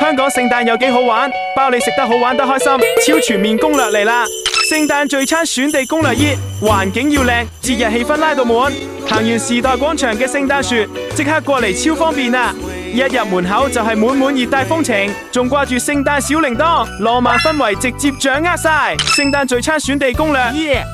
香港聖誕有幾好玩，包你食得好玩得開心，超全面攻略嚟啦！聖誕聚餐選地攻略1，環境要靚，節日氣氛拉到滿。行完時代廣場嘅聖誕樹，即刻過嚟超方便啊！一入門口就係滿滿熱帶風情，仲掛住聖誕小鈴鐺，浪漫氛圍直接掌握晒。聖誕聚餐選地攻略，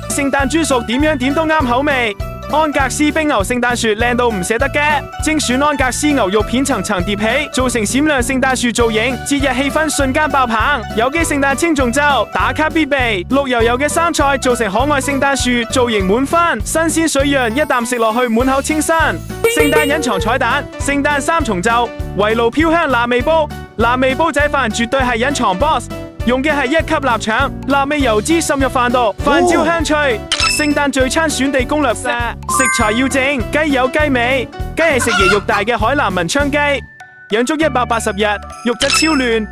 聖誕豬熟點樣點都啱口味。安格斯冰牛聖誕樹靚到唔捨得嘅，精選安格斯牛肉片層層疊起，做成閃亮聖誕樹造型，節日氣氛瞬間爆棚。有機聖誕青仲州打卡必備，綠油油嘅生菜做成可愛聖誕樹，造型滿分，新鮮水潤，一啖食落去滿口清新。聖誕隱藏彩蛋，聖誕三重奏，圍爐飄香臘味煲，臘味煲仔飯絕對係隱藏 boss， 用嘅係1級臘腸，臘味油脂滲入飯度，飯焦香脆。聖誕聚餐選地攻略4，食材要正，雞有雞味，雞係食椰肉大嘅海南文昌雞，養足180日，肉質超嫩，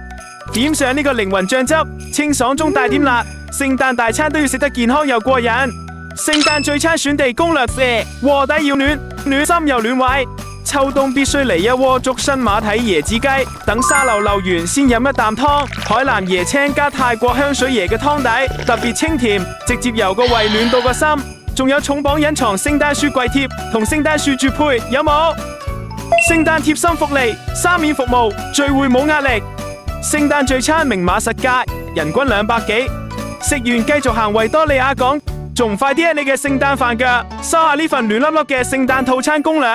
點上呢個靈魂醬汁，清爽中帶點辣，聖誕大餐都要食得健康又過癮。聖誕聚餐選地攻略4，鍋底要暖，暖心又暖胃，秋冬必須嚟一鍋竹笙馬蹄椰子雞，等沙漏漏完先飲一啖湯，海南椰青加泰國香水椰嘅湯底，特別清甜，直接由個胃暖到個心。仲有重磅隱藏聖誕樹櫃貼同聖誕樹絕配，有冇？聖誕貼心福利，3免服務，聚會冇壓力。聖誕聚餐明碼實價，人均200幾，食完繼續行維多利亞港，仲快啲喺你嘅聖誕飯腳收下呢份暖粒粒嘅聖誕套餐攻略。